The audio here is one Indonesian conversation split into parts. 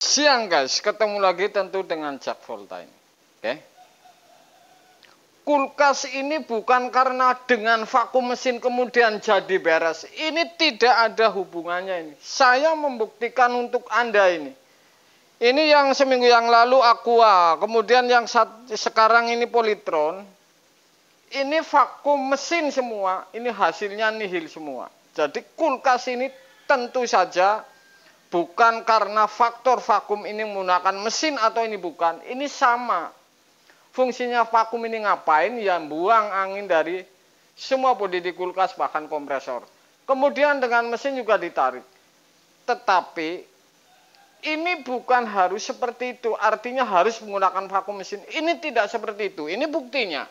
Siang guys, ketemu lagi tentu dengan Jack Volta ini. Oke. Kulkas ini bukan karena dengan vakum mesin kemudian jadi beres. Ini tidak ada hubungannya ini. Saya membuktikan untuk Anda ini. Ini yang seminggu yang lalu Aqua, kemudian yang sekarang ini Polytron. Ini vakum mesin semua, ini hasilnya nihil semua. Jadi kulkas ini tentu saja bukan karena faktor vakum ini menggunakan mesin atau ini bukan. Ini sama. Fungsinya vakum ini ngapain? Ya buang angin dari semua bodi di kulkas bahkan kompresor. Kemudian dengan mesin juga ditarik. Tetapi ini bukan harus seperti itu. Artinya harus menggunakan vakum mesin. Ini tidak seperti itu. Ini buktinya.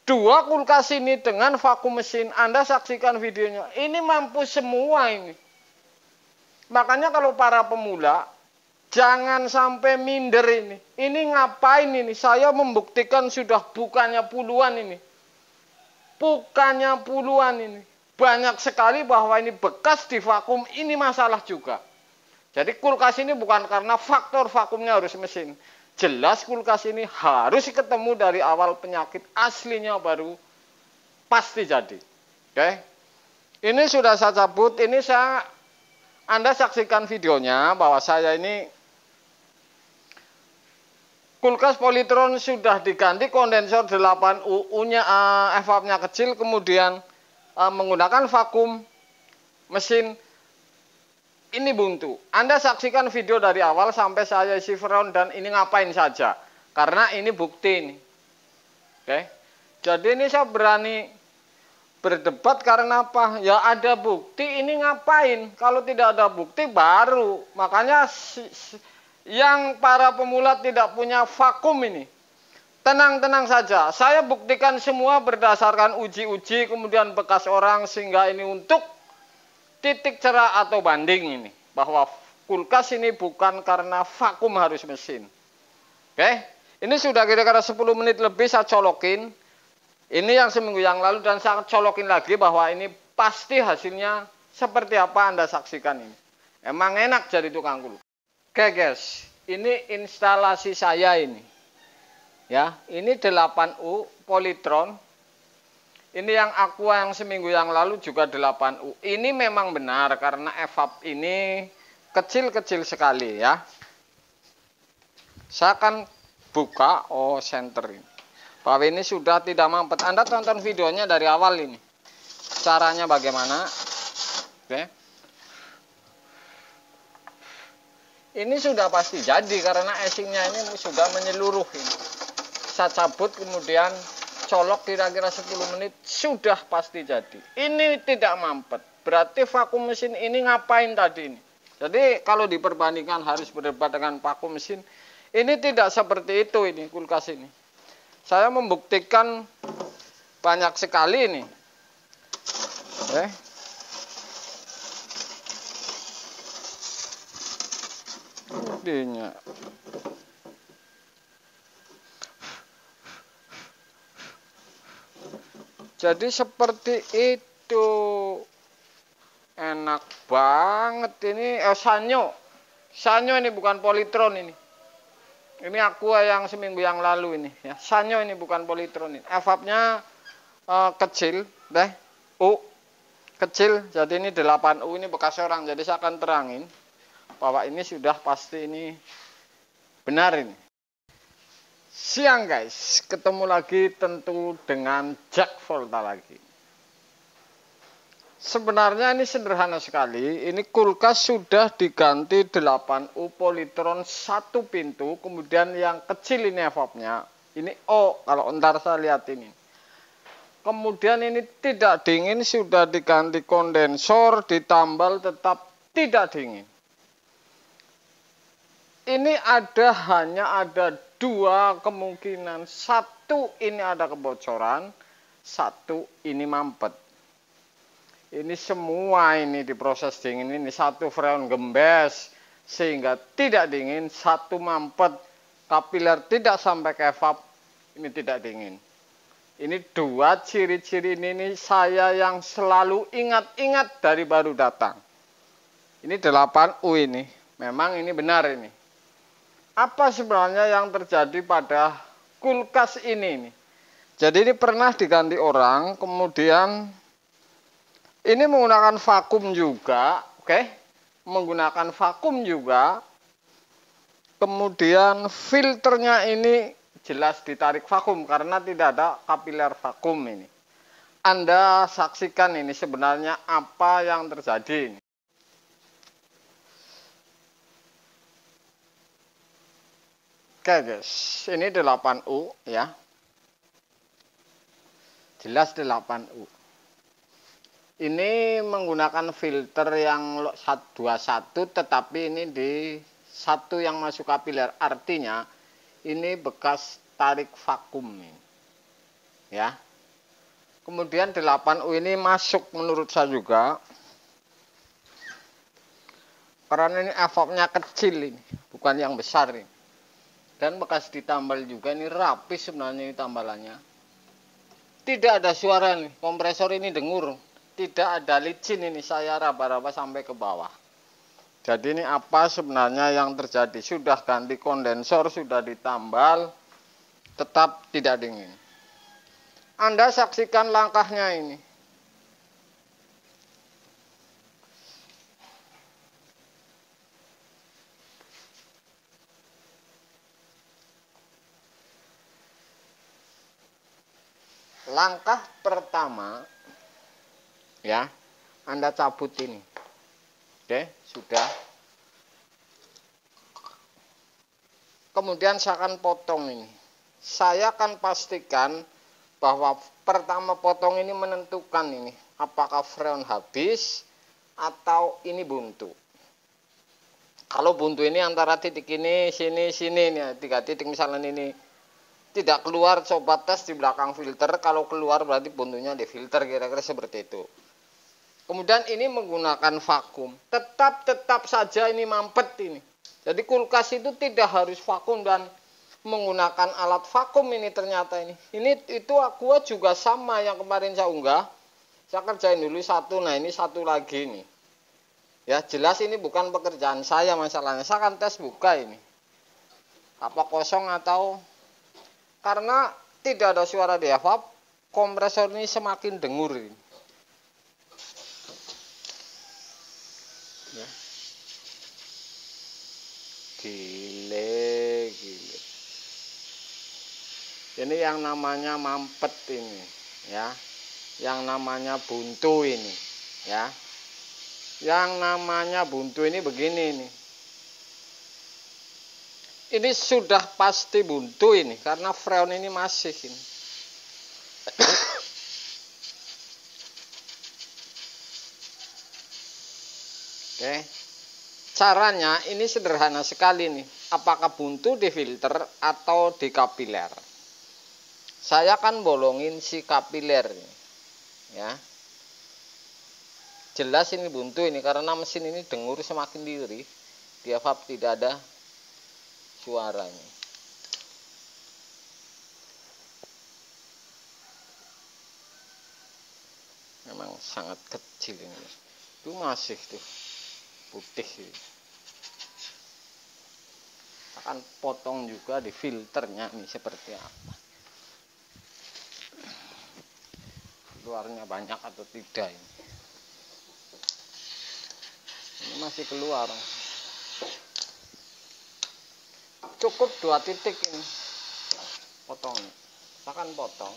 Dua kulkas ini dengan vakum mesin. Anda saksikan videonya. Ini mampu semua ini. Makanya kalau para pemula, jangan sampai minder ini. Ini ngapain ini? Saya membuktikan sudah bukannya puluhan ini. Bukannya puluhan ini. Banyak sekali bahwa ini bekas di vakum, ini masalah juga. Jadi kulkas ini bukan karena faktor vakumnya harus mesin. Jelas kulkas ini harus ketemu dari awal penyakit aslinya baru pasti jadi. Oke. Ini sudah saya cabut, ini Anda saksikan videonya bahwa saya ini kulkas Polytron sudah diganti kondensor 8U, U-nya evapnya kecil, kemudian menggunakan vakum mesin. Ini buntu. Anda saksikan video dari awal sampai saya isi freon dan ini ngapain saja. Karena ini bukti ini. Oke. Jadi ini saya berani berdebat karena apa? Ya ada bukti, ini ngapain? Kalau tidak ada bukti baru. Makanya yang para pemula tidak punya vakum ini. Tenang-tenang saja. Saya buktikan semua berdasarkan uji-uji kemudian bekas orang sehingga ini untuk titik cerah atau banding ini. Bahwa kulkas ini bukan karena vakum harus mesin. Oke. Ini sudah kira-kira 10 menit lebih saya colokin. Ini yang seminggu yang lalu dan saya colokin lagi bahwa ini pasti hasilnya seperti apa Anda saksikan ini. Emang enak jadi tukang kulkas. Oke guys, ini instalasi saya ini. Ya, ini 8U Polytron. Ini yang Aqua yang seminggu yang lalu juga 8U. Ini memang benar karena evap ini kecil-kecil sekali ya. Saya akan buka, center ini. Bahwa ini sudah tidak mampet. Anda tonton videonya dari awal ini. Caranya bagaimana? Oke. Ini sudah pasti jadi karena eshingnya ini sudah menyeluruh ini. Saya cabut kemudian colok kira-kira 10 menit sudah pasti jadi. Ini tidak mampet. Berarti vakum mesin ini ngapain tadi ini? Jadi kalau diperbandingkan harus berdebat dengan vakum mesin, ini tidak seperti itu ini kulkas ini. Saya membuktikan banyak sekali ini. Ininya. Jadi seperti itu. Enak banget ini. Sanyo. Sanyo ini bukan Polytron ini. Ini Aqua yang seminggu yang lalu ini ya. Sanyo ini bukan Polytron ini. Evapnya kecil, U kecil. Jadi ini 8U ini bekas orang. Jadi saya akan terangin bahwa ini sudah pasti ini benar ini. Siang guys, ketemu lagi tentu dengan Jack Volta lagi. Sebenarnya ini sederhana sekali. Ini kulkas sudah diganti 8U Polytron 1 pintu. Kemudian yang kecil ini evapnya. Ini O kalau ntar saya lihat ini. Kemudian ini tidak dingin. Sudah diganti kondensor. Ditambal tetap tidak dingin. Ini hanya ada dua kemungkinan. Satu ini ada kebocoran. Satu ini mampet. Ini semua ini diproses dingin ini. Satu freon gembes sehingga tidak dingin. Satu mampet kapiler tidak sampai ke evap. Ini tidak dingin. Ini dua ciri-ciri ini saya yang selalu ingat-ingat dari baru datang. Ini 8U ini. Memang ini benar ini. Apa sebenarnya yang terjadi pada kulkas ini? Jadi ini pernah diganti orang, kemudian ini menggunakan vakum juga, oke? Menggunakan vakum juga. Kemudian filternya ini jelas ditarik vakum karena tidak ada kapiler vakum ini. Anda saksikan ini sebenarnya apa yang terjadi ini. Oke guys, ini 8U ya. Jelas 8U. Ini menggunakan filter yang 21 tetapi ini di satu yang masuk kapiler, artinya ini bekas tarik vakum ini. Ya. Kemudian 8U ini masuk menurut saya juga. Karena ini evapnya kecil ini, bukan yang besar ini. Dan bekas ditambal juga, ini rapi sebenarnya ini tambalannya. Tidak ada suara nih, kompresor ini dengur. Tidak ada licin ini, saya raba-raba sampai ke bawah. Jadi ini apa sebenarnya yang terjadi? Sudah ganti kondensor, sudah ditambal, tetap tidak dingin. Anda saksikan langkahnya ini. Langkah pertama, ya, Anda cabut ini. Oke, sudah. Kemudian saya akan potong ini. Saya akan pastikan bahwa pertama potong ini menentukan ini apakah freon habis atau ini buntu. Kalau buntu ini antara titik ini sini nih, 3 titik misalnya ini tidak keluar, coba tes di belakang filter. Kalau keluar berarti buntunya di filter, kira-kira seperti itu. Kemudian ini menggunakan vakum. Tetap saja ini mampet ini. Jadi kulkas itu tidak harus vakum dan menggunakan alat vakum ini ternyata ini. Itu aqua juga sama yang kemarin saya unggah. Saya kerjain dulu satu, nah ini satu lagi nih. Ya jelas ini bukan pekerjaan saya masalahnya. Saya akan tes buka ini. Apa kosong atau karena tidak ada suara di evap, kompresor ini semakin dengur ini. Ya. Gile. Ini yang namanya mampet ini, ya. Yang namanya buntu ini, ya. Yang namanya buntu ini begini nih. Ini sudah pasti buntu ini karena freon ini masih ini. Oke. Caranya ini sederhana sekali nih. Apakah buntu di filter atau di kapiler? Saya akan bolongin si kapiler ini. Ya. Jelas ini buntu ini karena mesin ini dengur semakin diri. Di evap tidak ada suaranya. Memang sangat kecil ini. Itu masih tuh putih ini. Akan potong juga di filternya ini seperti apa. Keluarnya banyak atau tidak ini. Ini masih keluar. Cukup 2 titik ini. Potong. Saya akan potong.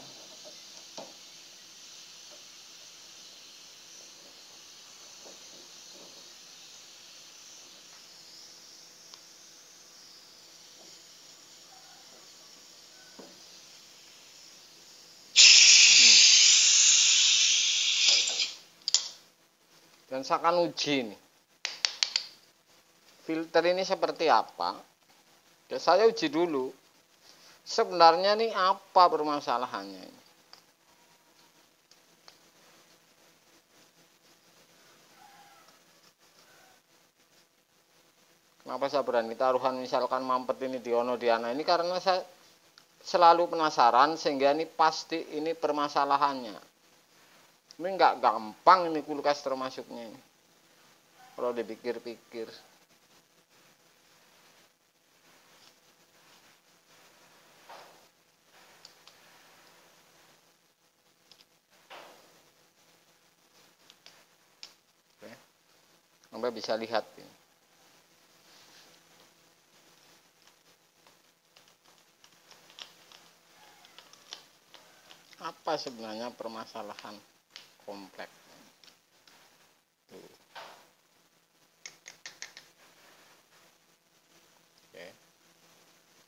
Dan saya akan uji nih. Filter ini seperti apa? Ya, saya uji dulu. Sebenarnya nih apa permasalahannya ini? Kenapa saya berani taruhan misalkan mampet ini di ono di ana ini karena saya selalu penasaran sehingga ini pasti ini permasalahannya. Ini nggak gampang ini kulkas termasuknya ini. Kalau dipikir-pikir. Anda bisa lihat ini. Apa sebenarnya permasalahan kompleks? Oke.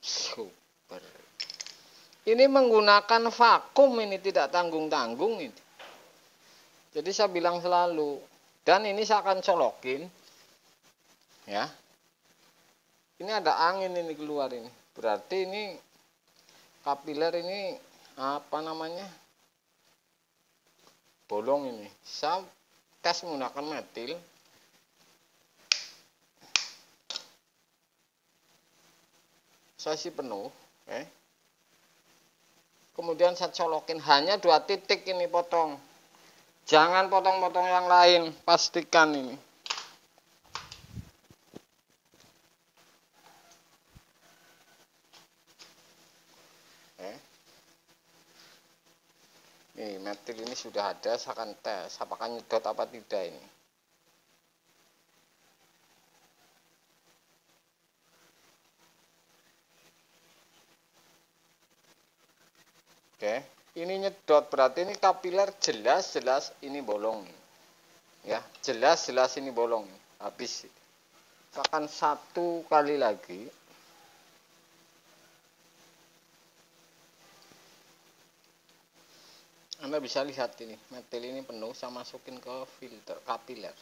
Super. Ini menggunakan vakum, ini tidak tanggung-tanggung ini. Jadi saya bilang selalu, dan ini saya akan colokin, ya. Ini ada angin ini keluar ini. Berarti ini kapiler ini apa namanya? Bolong ini. Saya tes menggunakan metil. Saya isi penuh, oke. Kemudian saya colokin hanya 2 titik ini potong. Jangan potong-potong yang lain, pastikan ini. Oke. Nih, metil ini sudah ada, saya akan tes apakah nyedot apa tidak ini. Oke, ini nyedot berarti ini kapiler jelas-jelas ini bolong. Ya, jelas-jelas ini bolong. Habis. Akan 1 kali lagi. Anda bisa lihat ini, metil ini penuh, saya masukin ke filter kapiler.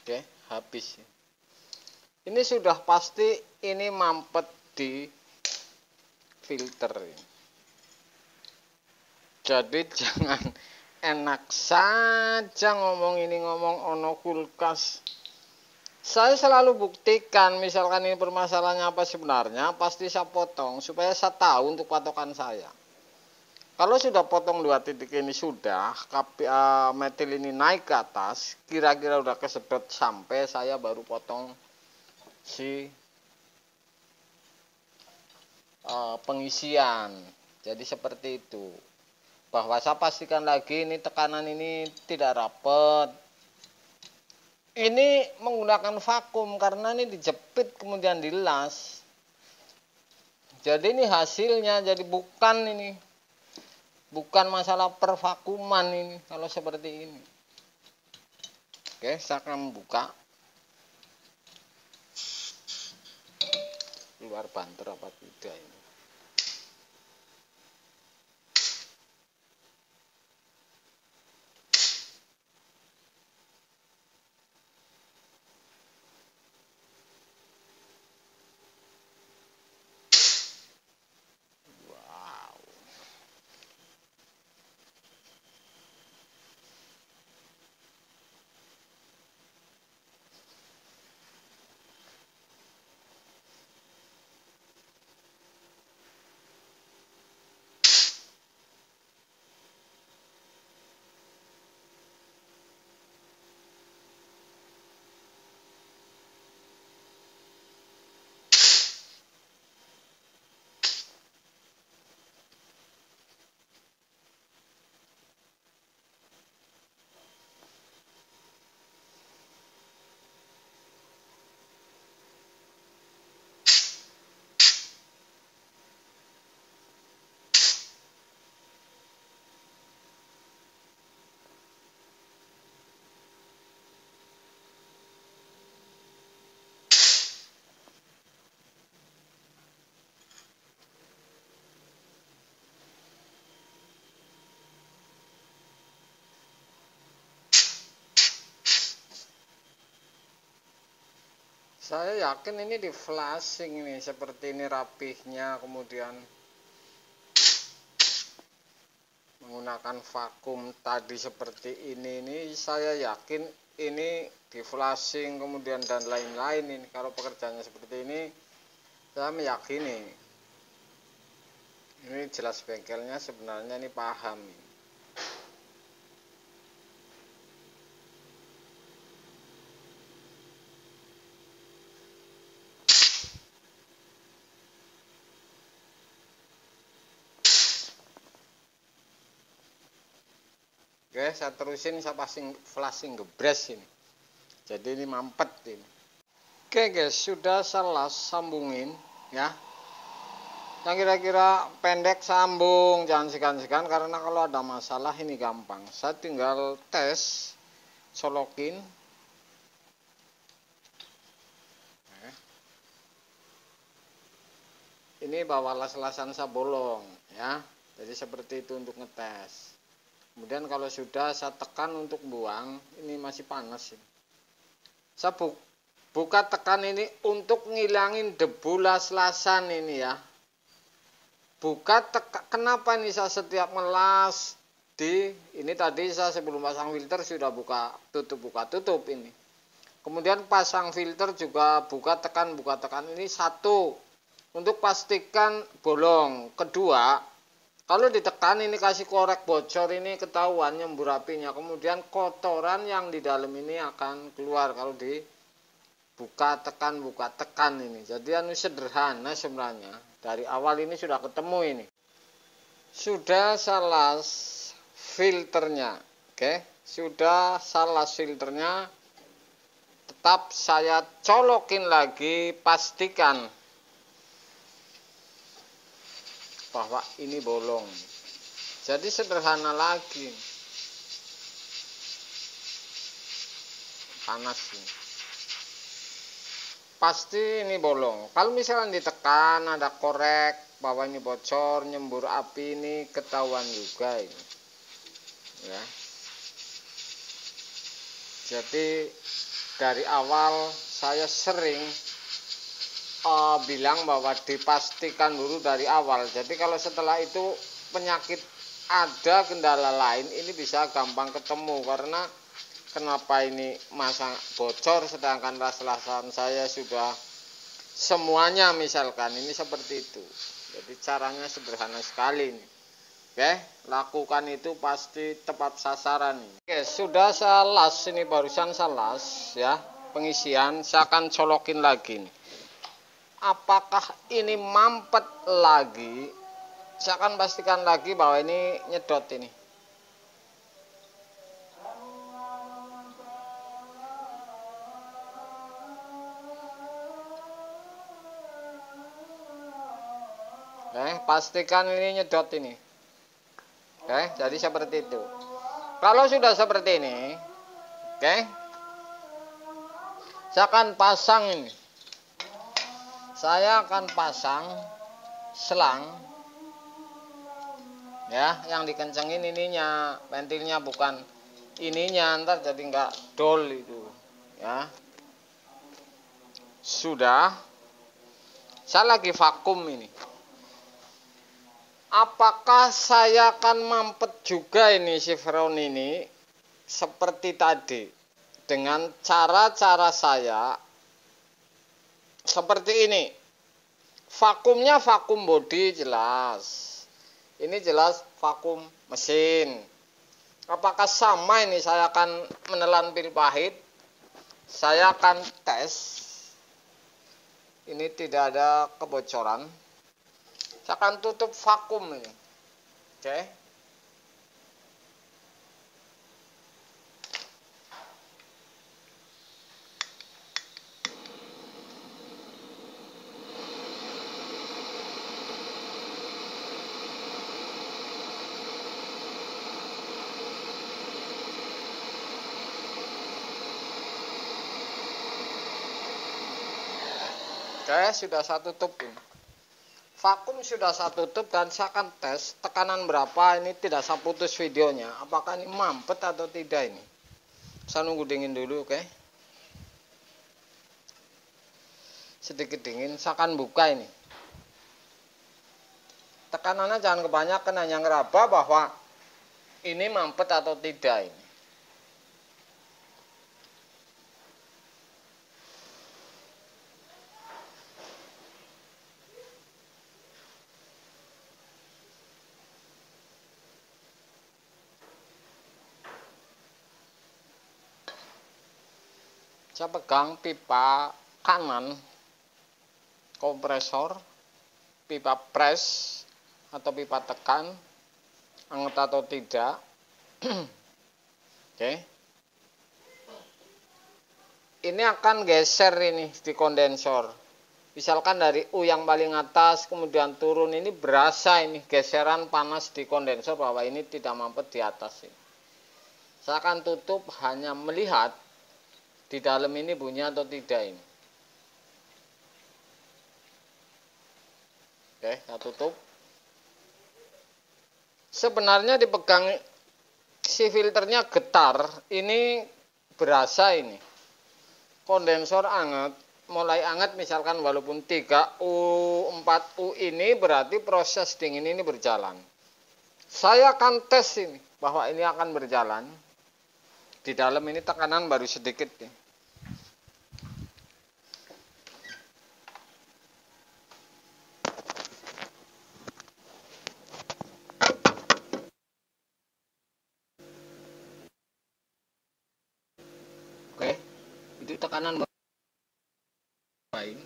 Oke, habis. Ini sudah pasti ini mampet di filter. Jadi jangan enak saja ngomong ini ngomong ono kulkas. Saya selalu buktikan, misalkan ini permasalahannya apa sebenarnya, pasti saya potong supaya saya tahu untuk patokan saya. Kalau sudah potong 2 titik ini sudah, metil ini naik ke atas, kira-kira udah kesedot sampai, saya baru potong si pengisian. Jadi seperti itu. Bahwa saya pastikan lagi ini tekanan ini tidak rapat. Ini menggunakan vakum karena ini dijepit kemudian dilas. Jadi ini hasilnya, jadi bukan masalah pervakuman ini kalau seperti ini. Oke, saya akan membuka keluar banter apa tidak ini. Saya yakin ini di flashing nih, seperti ini rapihnya, kemudian menggunakan vakum tadi seperti ini saya yakin ini di flashing kemudian dan lain-lain ini. Kalau pekerjaannya seperti ini, saya meyakini ini jelas bengkelnya sebenarnya ini paham. Oke, saya terusin, saya flashing gebres ini. Jadi ini mampet ini. Oke guys, sudah saya sambungin ya. Yang kira-kira pendek sambung, jangan segan-segan karena kalau ada masalah ini gampang. Saya tinggal tes, colokin. Ini bawah las-lasan saya bolong ya. Jadi seperti itu untuk ngetes. Kemudian kalau sudah saya tekan untuk buang, ini masih panas ini. Saya buka tekan ini untuk ngilangin debu las-lasan ini ya. Buka tekan, kenapa ini saya setiap melas ini tadi saya sebelum pasang filter sudah buka tutup ini. Kemudian pasang filter juga buka tekan ini satu untuk pastikan bolong. Kedua, kalau ditekan ini kasih korek bocor ini ketahuan nyembur apinya. Kemudian kotoran yang di dalam ini akan keluar kalau dibuka tekan ini. Jadi sederhana sebenarnya. Dari awal ini sudah ketemu ini. Sudah salah filternya. Oke, sudah salah filternya. Tetap saya colokin lagi, pastikan bahwa ini bolong. Jadi sederhana lagi. Panas ini. Pasti ini bolong. Kalau misalnya ditekan ada korek bahwa ini bocor, nyembur api ini ketahuan juga ini. Ya. Jadi dari awal saya sering bilang bahwa dipastikan dulu dari awal. Jadi kalau setelah itu penyakit ada kendala lain ini bisa gampang ketemu. Karena kenapa ini masa bocor sedangkan las-lasan saya sudah semuanya misalkan ini seperti itu. Jadi caranya sederhana sekali ini. Oke, lakukan itu pasti tepat sasaran. Oke, sudah saya las ini, barusan saya las ya, pengisian. Saya akan colokin lagi nih. Apakah ini mampet lagi? Saya akan pastikan lagi bahwa ini nyedot ini. Pastikan ini nyedot ini. Jadi seperti itu. Kalau sudah seperti ini, saya akan pasang ini. Saya akan pasang selang, ya, yang dikencengin ininya, ventilnya bukan ininya, ntar jadi nggak dol itu, ya. Sudah, saya lagi vakum ini. Apakah saya akan mampet juga ini chevron ini seperti tadi dengan cara-cara saya seperti ini. Vakumnya vakum body jelas. Ini jelas vakum mesin. Apakah sama ini saya akan menelan pil pahit? Saya akan tes. Ini tidak ada kebocoran. Saya akan tutup vakum ini. Sudah saya tutup ini. Vakum sudah saya tutup dan saya akan tes tekanan berapa. Ini tidak saya putus videonya. Apakah ini mampet atau tidak ini. Saya nunggu dingin dulu, sedikit dingin, saya akan buka ini. Tekanannya jangan kebanyakan, hanya ngeraba bahwa ini mampet atau tidak ini. Saya pegang pipa kanan kompresor, pipa press atau pipa tekan, anget atau tidak. Oke. Ini akan geser ini di kondensor. Misalkan dari U yang paling atas kemudian turun, ini berasa ini geseran panas di kondensor bahwa ini tidak mampet di atas ini. Saya akan tutup hanya melihat di dalam ini bunyi atau tidak ini. Oke, saya tutup. Sebenarnya dipegang si filternya getar, ini berasa ini. Kondensor anget, mulai anget misalkan walaupun 3U, 4U ini berarti proses dingin ini berjalan. Saya akan tes ini, bahwa ini akan berjalan. Di dalam ini tekanan baru sedikit nih. Oke, itu tekanan baik.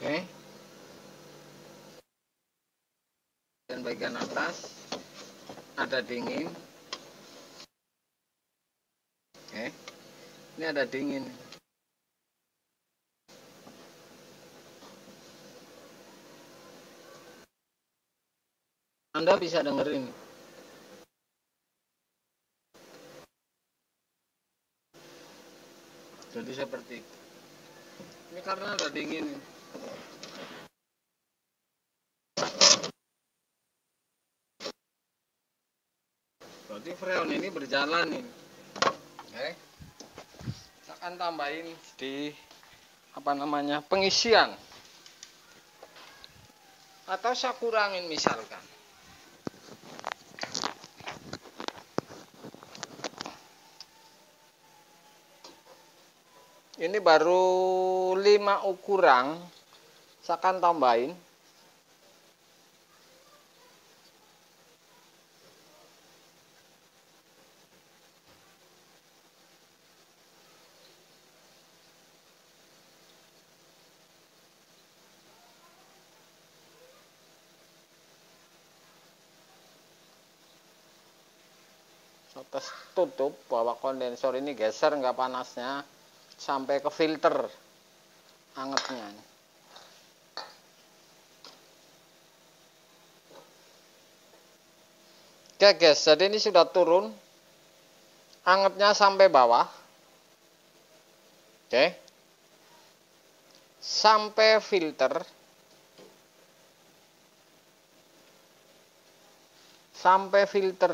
Oke. Dan bagian atas ada dingin. Oke. Ini ada dingin. Anda bisa dengerin. Jadi seperti itu. Ini karena ada dingin. Berarti freon ini berjalan ini. Oke. Saya akan tambahin di pengisian. Atau saya kurangin misalkan. Ini baru 5U kurang. Saya akan tambahin. Terus tutup bahwa kondensor ini geser nggak panasnya sampai ke filter angetnya. Oke guys, jadi ini sudah turun angetnya sampai bawah. Oke, sampai filter,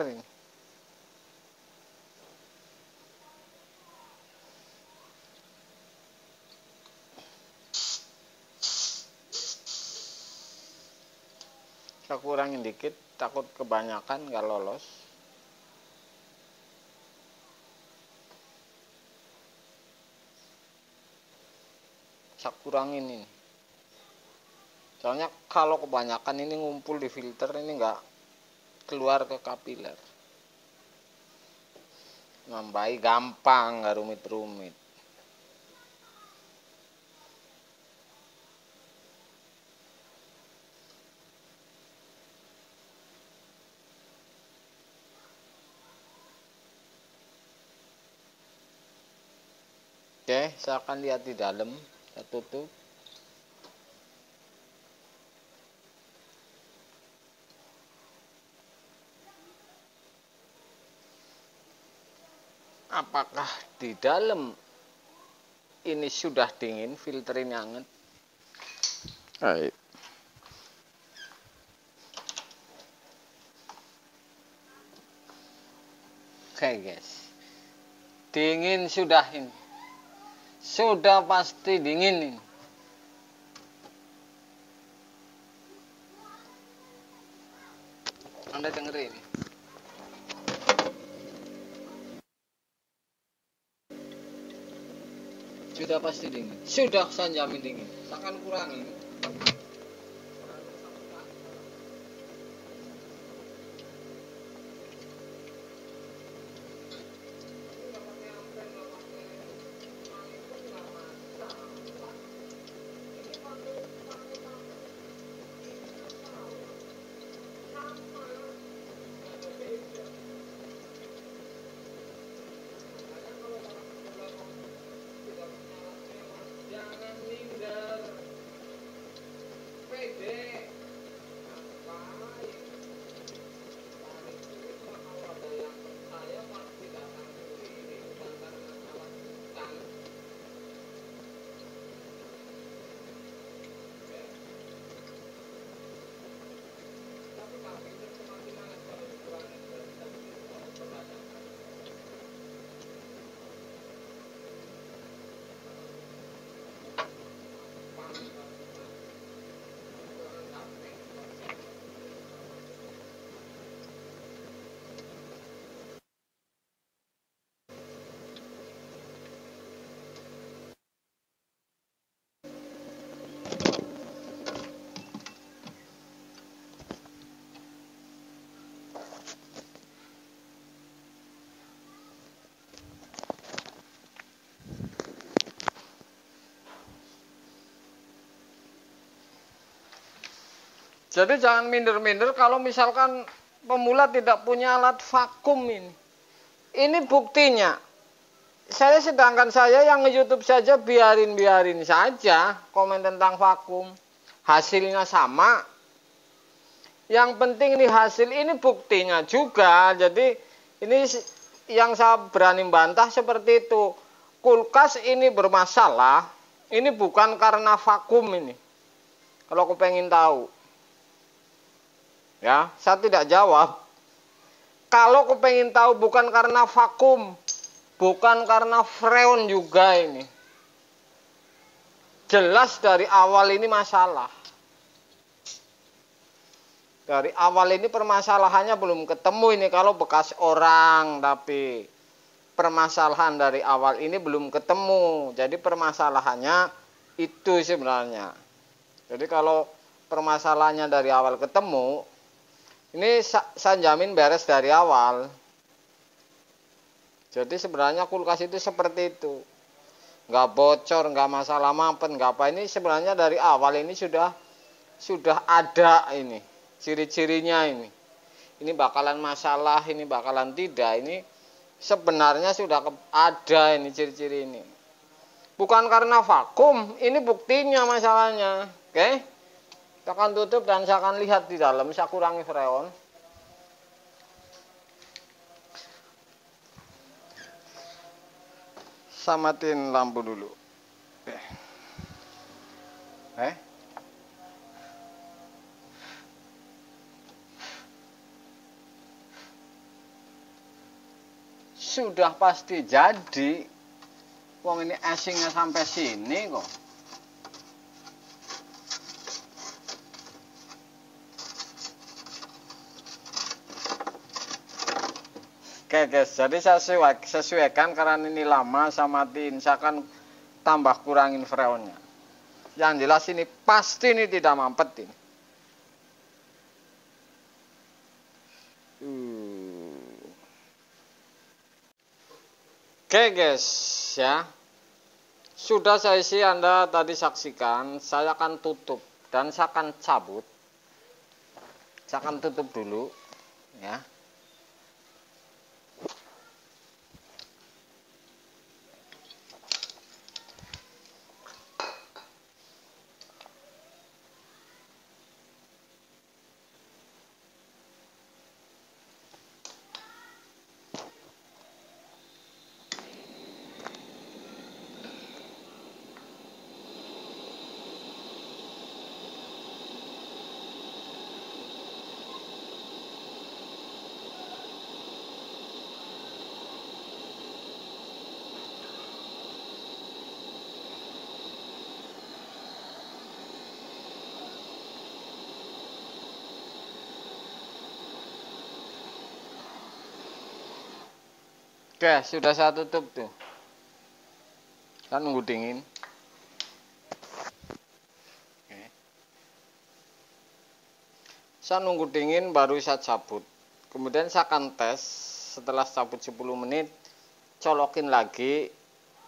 ini. Saya kurangin dikit, takut kebanyakan nggak lolos. Saya kurangin ini. Soalnya kalau kebanyakan ini ngumpul di filter ini nggak keluar ke kapiler. Nambahi gampang, nggak rumit-rumit. Oke, saya akan lihat di dalam. Saya tutup. Apakah di dalam ini sudah dingin, filter ini hangat? Baik. Oke guys, dingin sudah ini, sudah pasti dingin ini. Anda dengerin ini. Sudah pasti dingin, sudah saya jamin dingin. Saya akan kurangi. Jadi jangan minder-minder kalau misalkan pemula tidak punya alat vakum ini. Ini buktinya. Sedangkan saya yang nge-YouTube saja biarin saja komen tentang vakum. Hasilnya sama. Yang penting ini hasil, ini buktinya juga. Jadi ini yang saya berani bantah seperti itu. Kulkas ini bermasalah. Ini bukan karena vakum ini. Kalau aku pengen tahu. Ya, saya tidak jawab. Kalau aku pengen tahu bukan karena vakum, bukan karena freon juga ini. Jelas dari awal ini masalah. Dari awal ini permasalahannya belum ketemu ini kalau bekas orang, tapi permasalahan dari awal ini belum ketemu. Jadi permasalahannya itu sebenarnya. Jadi kalau permasalahannya dari awal ketemu, ini saya jamin beres dari awal. Jadi sebenarnya kulkas itu seperti itu. Nggak bocor, nggak masalah mampet, nggak apa. Ini sebenarnya dari awal ini sudah ada ini. Ciri-cirinya ini. Ini bakalan masalah, ini bakalan tidak. Ini sebenarnya sudah ada ini ciri-ciri ini. Bukan karena vakum, ini buktinya masalahnya. Oke? Saya akan tutup dan saya akan lihat di dalam, saya kurangi freon. Saya matiin lampu dulu. Sudah pasti jadi. Wong ini asingnya sampai sini kok. Oke guys, jadi saya sesuaikan karena ini lama, saya matiin, saya akan tambah kurangin freonnya. Yang jelas ini pasti ini tidak mampet ini. Oke guys ya, sudah saya isi, Anda tadi saksikan. Saya akan tutup dan saya akan cabut. Saya akan tutup dulu ya. Oke, sudah saya tutup tuh. Kan nunggu dingin. Oke. Saya nunggu dingin baru saya cabut. Kemudian saya akan tes setelah cabut 10 menit, colokin lagi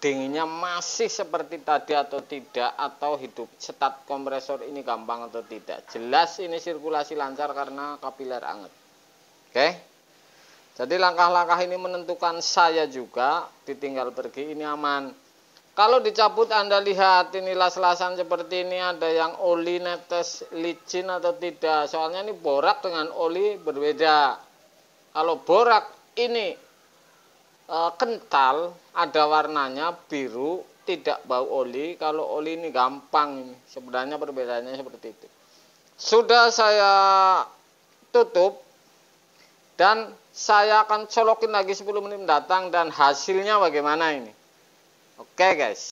dinginnya masih seperti tadi atau tidak, atau hidup start kompresor ini gampang atau tidak. Jelas ini sirkulasi lancar karena kapiler anget. Oke. Jadi langkah-langkah ini menentukan saya juga ditinggal pergi ini aman. Kalau dicabut Anda lihat ini las-lasan seperti ini, ada yang oli netes licin atau tidak. Soalnya ini borak dengan oli berbeda. Kalau borak ini kental, ada warnanya biru, tidak bau oli. Kalau oli ini gampang. Sebenarnya perbedaannya seperti itu. Sudah saya tutup dan saya akan colokin lagi 10 menit mendatang dan hasilnya bagaimana ini. Oke guys.